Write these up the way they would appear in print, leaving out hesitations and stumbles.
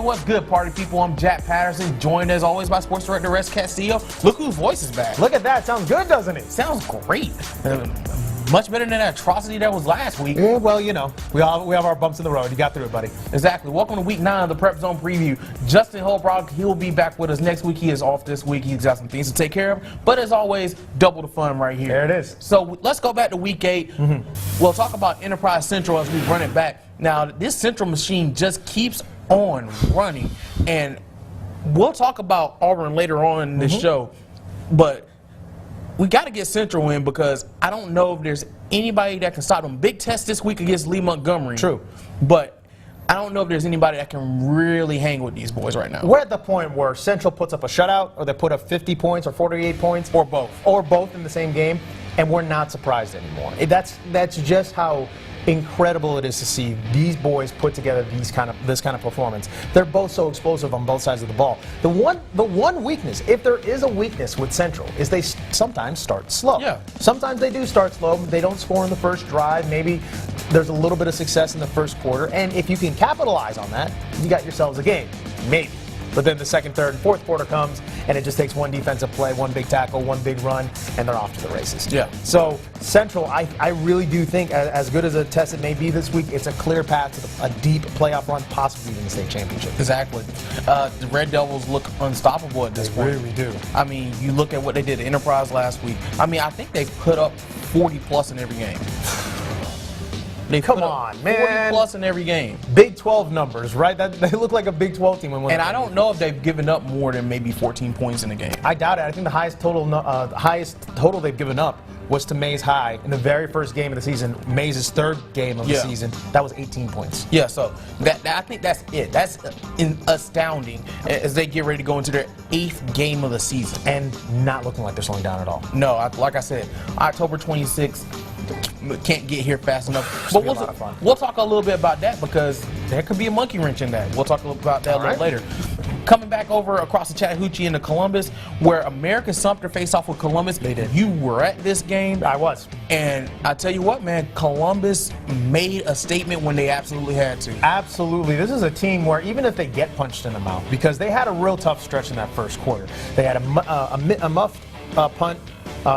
what's good, party people? I'm Jack Patterson, joined as always by Sports Director Rex Castillo. Look whose voice is back. Look at that. Sounds good, doesn't it? Sounds great. Much better than that atrocity that was last week. Yeah, well, you know, we have our bumps in the road. You got through it, buddy. Exactly. Welcome to week 9 of the Prep Zone preview. Justin Holbrook, he'll be back with us next week. He is off this week. He's got some things to take care of. But as always, double the fun right here. There it is. So let's go back to week 8. We'll talk about Enterprise Central as we run it back. Now, this Central machine just keeps on running. And we'll talk about Auburn later on in this show. But we got to get Central in because I don't know if there's anybody that can stop them. Big test this week against Lee Montgomery. True. But I don't know if there's anybody that can really hang with these boys right now. We're at the point where Central puts up a shutout, or they put up 50 points or 48 points. Or both. Or both in the same game, and we're not surprised anymore. That's just how incredible it is to see these boys put together this kind of performance. They're both so explosive on both sides of the ball. The one weakness, if there is a weakness with Central, is they sometimes start slow. Yeah. Sometimes they do start slow. They don't score in the first drive. Maybe there's a little bit of success in the first quarter, and if you can capitalize on that, you got yourselves a game. Maybe. But then the second, third, and fourth quarter comes, and it just takes one defensive play, one big tackle, one big run, and they're off to the races. Yeah. So Central, I really do think, as good as a test it may be this week, it's a clear path to a deep playoff run, possibly even the state championship. Exactly. The Red Devils look unstoppable at this point. They really do. I mean, you look at what they did at Enterprise last week. I mean, I think they put up 40-plus in every game. Come on, man. 40-plus in every game. Big 12 numbers, right? They look like a Big 12 team. And I don't know if they've given up more than maybe 14 points in a game. I doubt it. I think the highest total they've given up was to Mays High in the very first game of the season, Mays' third game of the season. That was 18 points. Yeah, so I think that's it. That's astounding as they get ready to go into their 8th game of the season. And not looking like they're slowing down at all. No, like I said, October 26th, can't get here fast enough. But we'll talk a little bit about that because there could be a monkey wrench in that. We'll talk a little about that a little later. Coming back over across the Chattahoochee into Columbus, where American Sumter faced off with Columbus. They did. You were at this game. I was. And I tell you what, man, Columbus made a statement when they absolutely had to. Absolutely. This is a team where even if they get punched in the mouth, because they had a real tough stretch in that first quarter. They had a muffed punt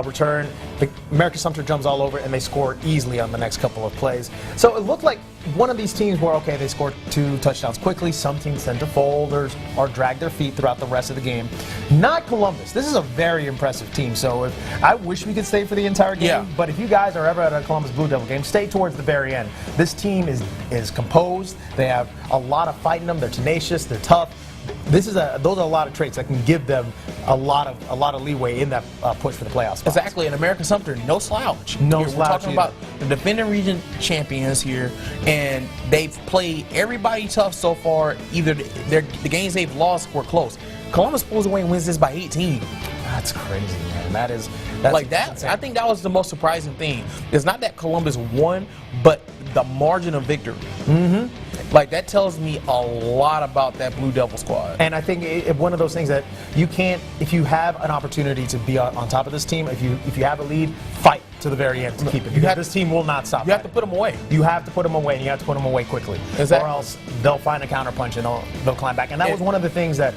return. The American Sumter jumps all over it, and they score easily on the next couple of plays. So it looked like one of these teams where, okay, they scored 2 touchdowns quickly. Some teams tend to fold or drag their feet throughout the rest of the game. Not Columbus. This is a very impressive team. So I wish we could stay for the entire game, but if you guys are ever at a Columbus Blue Devil game, stay towards the very end. This team is composed. They have a lot of fight in them. They're tenacious. They're tough. Those are a lot of traits that can give them a lot of leeway in that push for the playoffs. Spots. Exactly, and American Sumter, no slouch. No We're slouch talking about the defending region champions here, and they've played everybody tough so far. Either the games they've lost were close. Columbus pulls away and wins this by 18. That's crazy, man. That's like that. Insane. I think that was the most surprising thing. It's not that Columbus won, but the margin of victory. Like, that tells me a lot about that Blue Devil squad. And I think one of those things that you can't, if you have an opportunity to be on top of this team, if you have a lead, fight to the very end to keep it. Because this team will not stop. You have to put them away. You have to put them away, and you have to put them away quickly. Exactly. Or else they'll find a counterpunch and they'll climb back. And that was one of the things that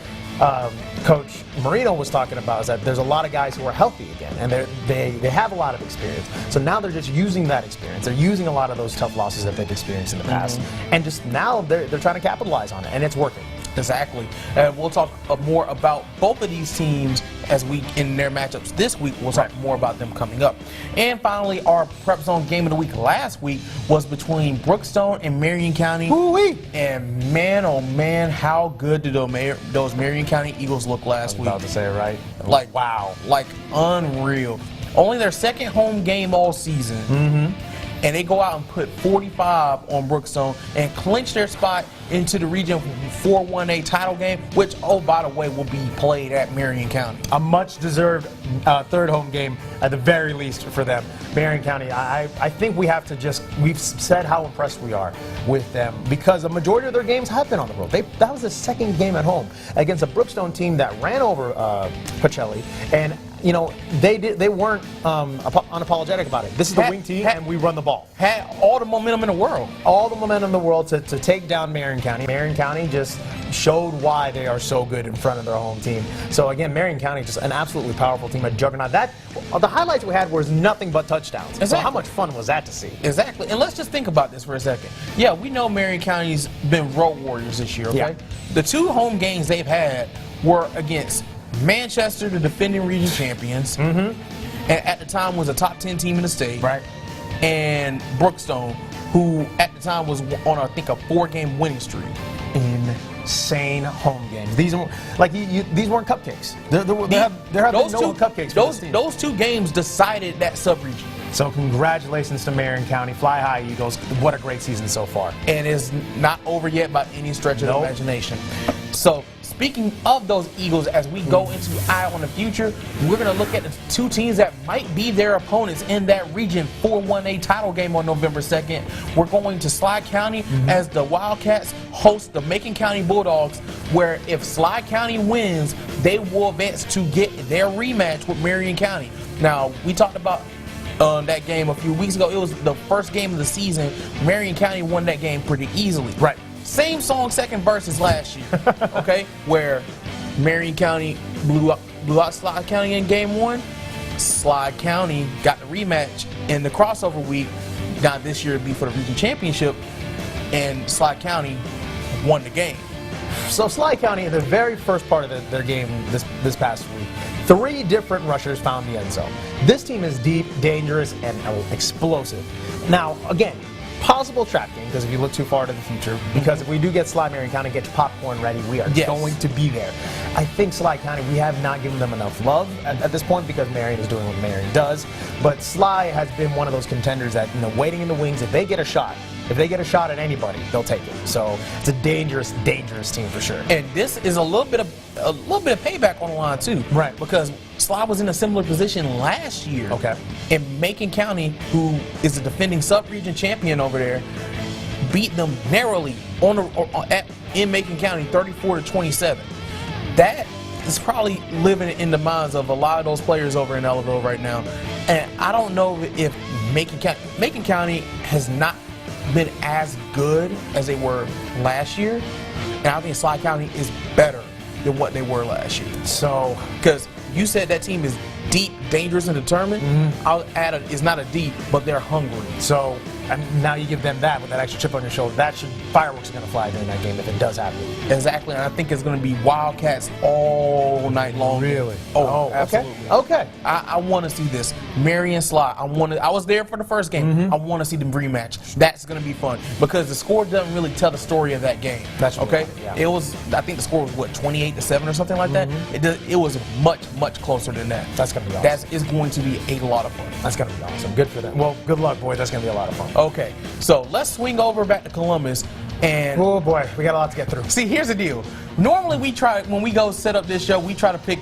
Coach Marino was talking about, is that there's a lot of guys who are healthy again, and they have a lot of experience. So now they're just using that experience. They're using a lot of those tough losses that they've experienced in the past, and just now they're trying to capitalize on it, and it's working. Exactly. And we'll talk more about both of these teams as we in their matchups this week. We'll talk more about them coming up. And finally, our Prep Zone game of the week last week was between Brookstone and Marion County. Ooh-wee. And man, oh man, how good did those Marion County Eagles look last week? I was about to say it right. Like, wow, like unreal. Only their second home game all season. And they go out and put 45 on Brookstone and clinch their spot into the Region 4-1A title game, which, oh, by the way, will be played at Marion County. A much-deserved third home game, at the very least, for them. Marion County, I think we have to we've said how impressed we are with them, because a majority of their games have been on the road. That was the second game at home against a Brookstone team that ran over Pacelli, and they weren't unapologetic about it. This is the wing team, and we run the ball. Had all the momentum in the world. All the momentum in the world to take down Marion County. Marion County just showed why they are so good in front of their home team. So again, Marion County just an absolutely powerful team, a juggernaut. The highlights we had was nothing but touchdowns. Exactly. So how much fun was that to see? Exactly. And let's just think about this for a second. Yeah, we know Marion County's been road warriors this year, okay? Yeah. The 2 home games they've had were against Manchester, the defending region champions, and at the time was a top 10 team in the state. Right. And Brookstone, who at the time was on, I think, a 4-game winning streak. Insane home games. These weren't these weren't cupcakes. There have been no cupcakes for this team. Those 2 games decided that sub-region. So congratulations to Marion County. Fly high, Eagles. What a great season so far. And it's not over yet by any stretch of the imagination. So speaking of those Eagles, as we go into Eye on the Future, we're going to look at the 2 teams that might be their opponents in that region 4-1A title game on November 2nd. We're going to Slide County as the Wildcats host the Macon County Bulldogs, where if Slide County wins, they will advance to get their rematch with Marion County. Now, we talked about that game a few weeks ago. It was the first game of the season. Marion County won that game pretty easily. Right. Same song, second verse as last year, okay? Where Marion County blew out Slide County in game 1. Slide County got the rematch in the crossover week. Now this year it'd be for the region championship, and Slide County won the game. So Slide County, in the very first part of their game this past week, 3 different rushers found the end zone. This team is deep, dangerous, and explosive. Now, again, possible trap game, because if you look too far to the future, because if we do get Slide Marion County, get your popcorn ready, we are going to be there. I think Slide County, we have not given them enough love at this point because Marion is doing what Marion does. But Slide has been one of those contenders that, waiting in the wings, if they get a shot at anybody, they'll take it. So it's a dangerous, dangerous team for sure. And this is a little bit of payback on the line too, right? Because Slide was in a similar position last year. Okay. And Macon County, who is the defending sub-region champion over there, beat them narrowly in Macon County, 34-27. That is probably living in the minds of a lot of those players over in Ellaville right now. And I don't know if Macon County has not been as good as they were last year, and I think Slide County is better than what they were last year. So, because you said that team is deep, dangerous, and determined, I'll add it's not a deep, but they're hungry. So, and now you give them that with that extra chip on your shoulder. Fireworks are going to fly during that game if it does happen. Exactly, and I think it's going to be Wildcats all night long. Really? Oh, absolutely. Okay. I want to see this. Marion Slide. I was there for the first game. I want to see them rematch. That's going to be fun because the score doesn't really tell the story of that game. That's okay. Yeah. It was. I think the score was 28-7 or something like that. It was much closer than that. That's going to be awesome. That is going to be a lot of fun. That's going to be awesome. Good for them. Well, good luck, boys. That's going to be a lot of fun. Okay, so let's swing over back to Columbus. And oh boy, we got a lot to get through. See, here's the deal. Normally when we go set up this show, we try to pick,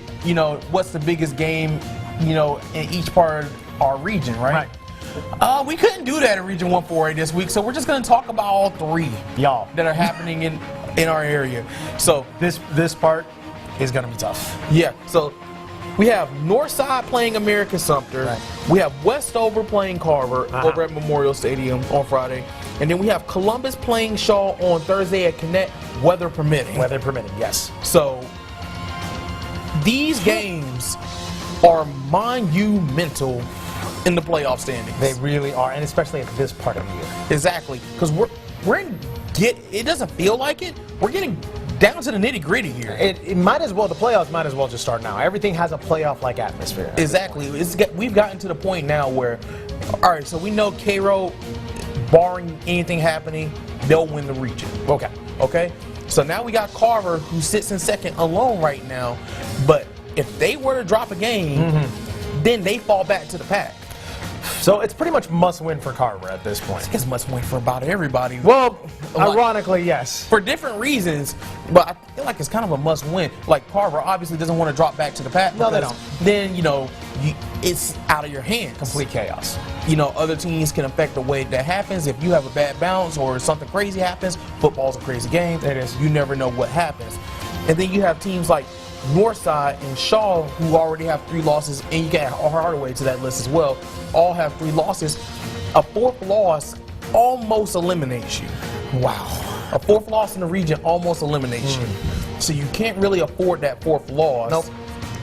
what's the biggest game, in each part of our region, right? Right. We couldn't do that in Region 148 this week, so we're just going to talk about all 3 that are happening in our area. So this part is going to be tough. Yeah. So we have Northside playing America Sumter. Right. We have Westover playing Carver over at Memorial Stadium on Friday. And then we have Columbus playing Shaw on Thursday at Connect, weather permitting. Weather permitting, yes. So these games are monumental in the playoff standings. They really are, and especially at this part of the year. Exactly, because it doesn't feel like it. We're getting down to the nitty gritty here. It might as well, the playoffs might as well just start now. Everything has a playoff-like atmosphere. Exactly. We've gotten to the point now where, all right, so we know Cairo, barring anything happening, they'll win the region. Okay? So now we got Carver, who sits in second alone right now. But if they were to drop a game, then they fall back to the pack. So it's pretty much must-win for Carver at this point. It's must-win for about everybody. Well, ironically, yes. For different reasons, but I feel like it's kind of a must-win. Like Carver obviously doesn't want to drop back to the pack. No, they don't. Then, it's out of your hands. Complete chaos. Other teams can affect the way that happens. If you have a bad bounce or something crazy happens, football's a crazy game. It is. You never know what happens. And then you have teams like Northside and Shaw, who already have 3 losses, and you got Hardaway to that list as well, all have 3 losses. A 4th loss almost eliminates you. Wow. A 4th loss in the region almost eliminates you. So you can't really afford that 4th loss. Nope.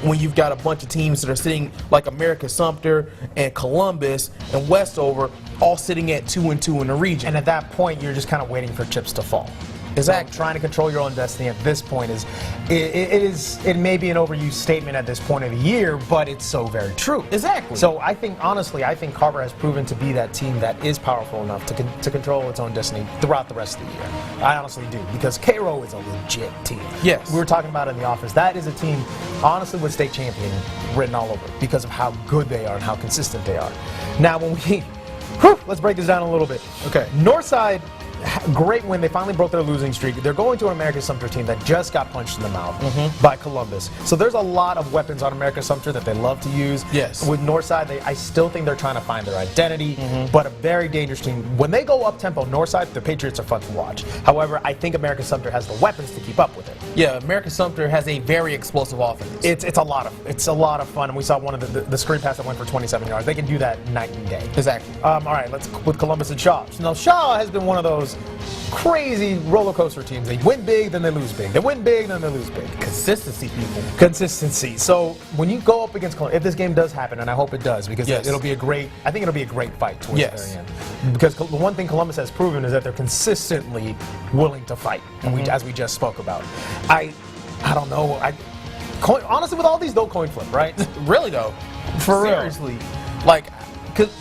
When you've got a bunch of teams that are sitting like America Sumter and Columbus and Westover all sitting at 2-2 in the region. And at that point, you're just kind of waiting for chips to fall. Exactly. So trying to control your own destiny at this point it may be an overused statement at this point of the year, but it's so very true. Exactly. So I think, honestly, Carver has proven to be that team that is powerful enough to control its own destiny throughout the rest of the year. I honestly do, because Cairo is a legit team. Yes. We were talking about it in the office. That is a team, honestly, with state champion written all over it because of how good they are and how consistent they are. Now, let's break this down a little bit. Okay. Northside, great win. They finally broke their losing streak. They're going to an America Sumter team that just got punched in the mouth by Columbus. So there's a lot of weapons on America Sumter that they love to use. Yes. With Northside, I still think they're trying to find their identity, but a very dangerous team. When they go up-tempo, Northside, the Patriots are fun to watch. However, I think America Sumter has the weapons to keep up with it. Yeah, America Sumter has a very explosive offense. It's a lot of fun, and we saw one of the screen pass that went for 27 yards. They can do that night and day. Exactly. All right, let's with Columbus and Shaw. Now, Shaw has been one of those crazy roller coaster teams. They win big, then they lose big. They win big, then they lose big. Consistency, people. Consistency. So when you go up against Columbus, if this game does happen, and I hope it does, because Yes. it'll be a great fight towards Yes. the very end. Because the one thing Columbus has proven is that they're consistently willing to fight, and as we just spoke about. I don't know. Honestly, with all these, though, coin flip, right? Really, though. For real. Seriously. Like,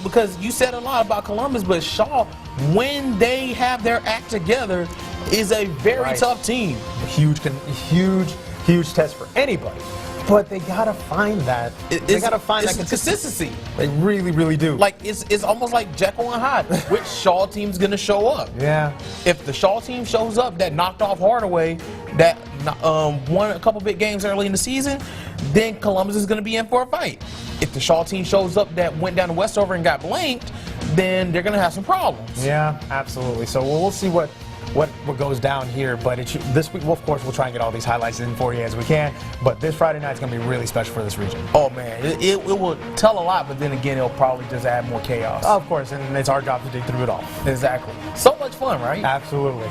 because you said a lot about Columbus, but Shaw, when they have their act together, is a very tough team. Huge test for anybody. But they gotta find that. They gotta find that consistency. They really, really do. Like it's almost like Jekyll and Hyde. Which Shaw team's gonna show up? Yeah. If the Shaw team shows up that knocked off Hardaway, that won a couple big games early in the season, then Columbus is gonna be in for a fight. If the Shaw team shows up that went down to Westover and got blanked, then they're gonna have some problems. Yeah, absolutely. So we'll see what goes down here, but this week, well, of course, we'll try and get all these highlights in for you as we can, but this Friday night is going to be really special for this region. Oh, man, it will tell a lot, but then again, it'll probably just add more chaos. Of course, and it's our job to dig through it all. Exactly. So much fun, right? Absolutely.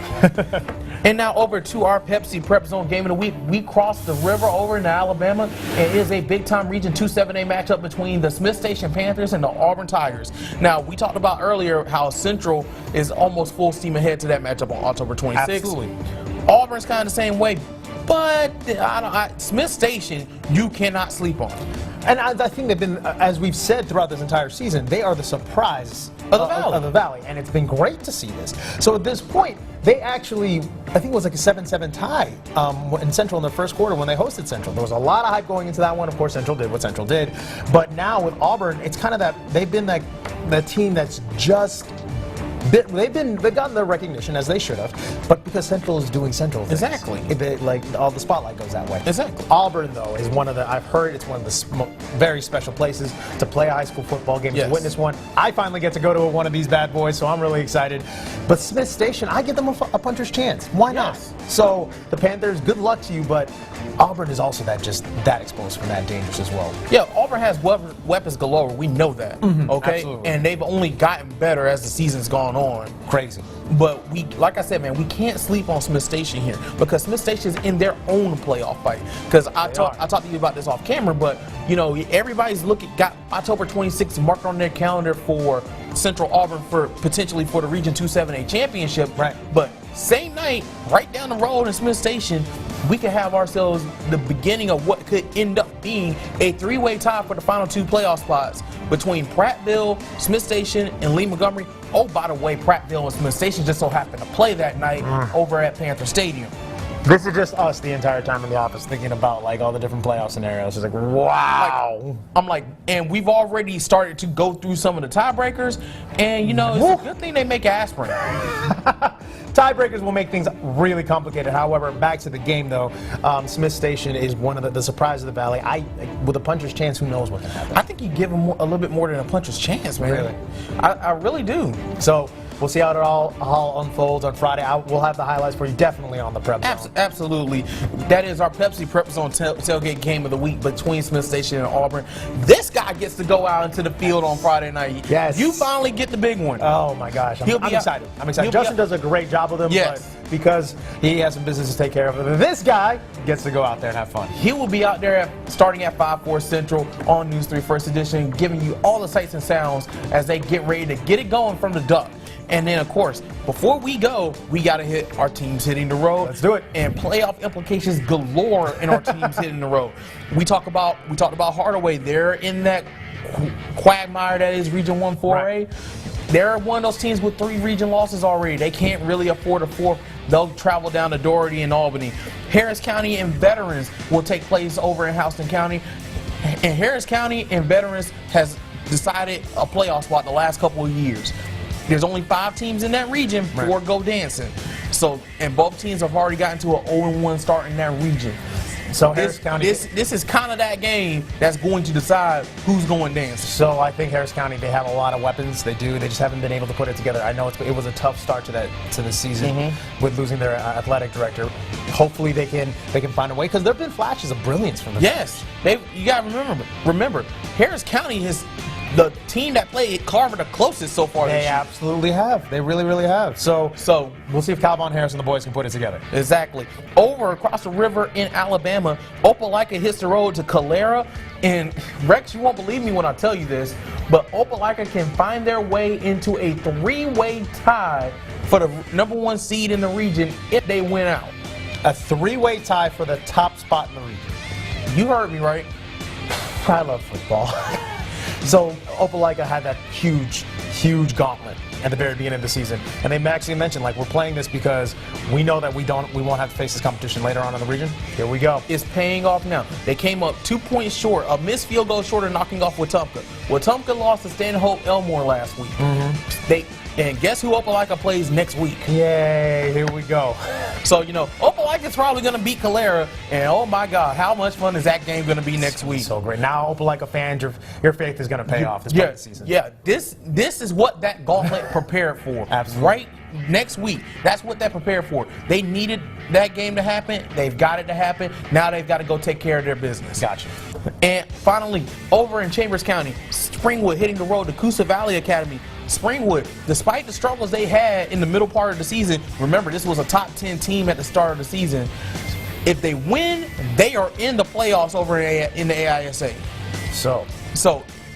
And now over to our PrepZone game of the week. We crossed the river over into Alabama. It is a big-time Region 2 7A matchup between the Smith Station Panthers and the Auburn Tigers. Now, we talked about earlier how Central is almost full steam ahead to that matchup on October 26th. Absolutely. Auburn's kind of the same way, but Smith Station, you cannot sleep on. And I think they've been, as we've said throughout this entire season, they are the surprise of the Valley, and it's been great to see this. So at this point, they actually, I think it was like a 7-7 tie in Central in their first quarter when they hosted Central. There was a lot of hype going into that one. Of course, Central did what Central did. But now with Auburn, it's kind of that they've been that team that's just. They've gotten their recognition, as they should have, but because Central is doing Central things. Exactly. All the spotlight goes that way. Exactly. Auburn, though, is I've heard it's one of the very special places to play a high school football game, to witness one. I finally get to go to one of these bad boys, so I'm really excited. But Smith Station, I give them a puncher's chance. Why not? So the Panthers, good luck to you, but Auburn is also that explosive and that dangerous as well. Yeah, Auburn has weapons galore. We know that. Okay, absolutely. And they've only gotten better as the season's gone on. Crazy. But like I said, man, we can't sleep on Smith Station here because Smith Station is in their own playoff fight. Because I talked to you about this off camera, but everybody's got October 26th marked on their calendar for Central Auburn potentially for the Region 2 7A championship. Right. But same night, right down the road in Smith Station, we could have ourselves the beginning of what could end up being a three-way tie for the final 2 playoff spots between Prattville, Smith Station, and Lee Montgomery. Oh, by the way, Prattville and Smith Station just so happened to play that night over at Panther Stadium. This is just us the entire time in the office thinking about all the different playoff scenarios. It's like, wow. And we've already started to go through some of the tiebreakers, and it's a good thing they make aspirin. Tiebreakers will make things really complicated. However, back to the game, though, Smith Station is one of the surprise of the Valley. With a puncher's chance, who knows what can happen? I think you give them a little bit more than a puncher's chance, man. Really? I really do. So We'll see how it all unfolds on Friday. We'll have the highlights for you definitely on the Prep Zone. Absolutely. That is our Pepsi PrepZone tailgate game of the week between Smith Station and Auburn. This guy gets to go out into the field on Friday night. Yes. You finally get the big one. Oh my gosh. I'm excited. I'm excited. Justin does a great job with him, yes, but because he has some business to take care of, this guy gets to go out there and have fun. He will be out there starting at 5-4 Central on News 3 First Edition, giving you all the sights and sounds as they get ready to get it going from the duck. And then, of course, before we go, we got to hit our teams hitting the road. Let's do it. And playoff implications galore in our teams hitting the road. We talked about Hardaway. They're in that quagmire that is Region 1 4A. Right. They're one of those teams with 3 region losses already. They can't really afford a 4th. They'll travel down to Doherty and Albany. Harris County and Veterans will take place over in Houston County. And Harris County and Veterans has decided a playoff spot the last couple of years. There's only 5 teams in that region for Go Dancing. So, and both teams have already gotten to an 0-1 start in that region. So Harris County, this is kind of that game that's going to decide who's going dancing. So I think Harris County, they have a lot of weapons. They do. They just haven't been able to put it together. I know it was a tough start to the season with losing their athletic director. Hopefully they can find a way, because there have been flashes of brilliance from them. Yes, you got to remember Harris County is the team that played Carver the closest so far. They absolutely have. They really, really have. So we'll see if Calvin Harris and the boys can put it together. Exactly. Over across the river in Alabama, Opelika hits the road to Calera. And Rex, you won't believe me when I tell you this, but Opelika can find their way into a 3-way tie for the #1 seed in the region if they win out. A 3-way tie for the top spot in the region. You heard me right. I love football. So Opelika had that huge gauntlet at the very beginning of the season, and they actually mentioned, like, we're playing this because we know that we won't have to face this competition later on in the region. Here we go. It's paying off now. They came up 2 points short, a missed field goal short of knocking off Wetumpka. Wetumpka lost to Stanhope Elmore last week. And guess who Opelika plays next week? Yay, here we go. So, Opelika's probably going to beat Calera, and oh my God, how much fun is that game going to be next week? So great. Now, Opelika fans, your faith is going to pay off this season. Yeah, this is what that gauntlet prepared for. Absolutely. Right next week, that's what that prepared for. They needed that game to happen. They've got it to happen. Now they've got to go take care of their business. Gotcha. And finally, over in Chambers County, Springwood hitting the road to Coosa Valley Academy. Springwood, despite the struggles they had in the middle part of the season, remember, this was a top 10 team at the start of the season. If they win, they are in the playoffs over in the AISA. So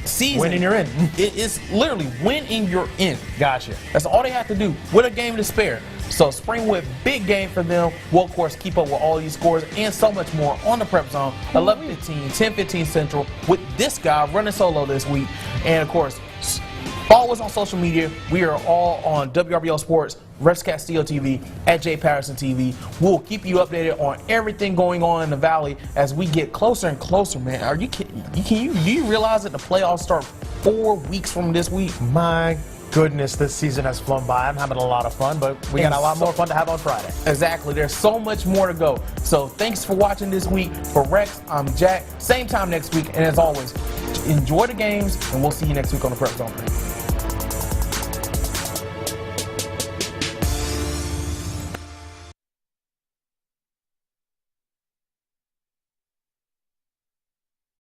season, winning, you're in. It's literally winning, you're in. Gotcha. That's all they have to do with a game to spare. So Springwood, big game for them. We'll, of course, keep up with all these scores and so much more on the Prep Zone, 11:15, 10:15 Central, with this guy running solo this week. And, of course, follow us on social media. We are all on WRBL Sports, Rex Castillo TV, at Jay Patterson TV. We'll keep you updated on everything going on in the Valley as we get closer and closer, man. Are you kidding? Do you realize that the playoffs start 4 weeks from this week? My goodness, this season has flown by. I'm having a lot of fun, but we got a lot more fun to have on Friday. Exactly. There's so much more to go. So thanks for watching this week. For Rex, I'm Jack. Same time next week. And as always, enjoy the games, and we'll see you next week on the Prep Zone.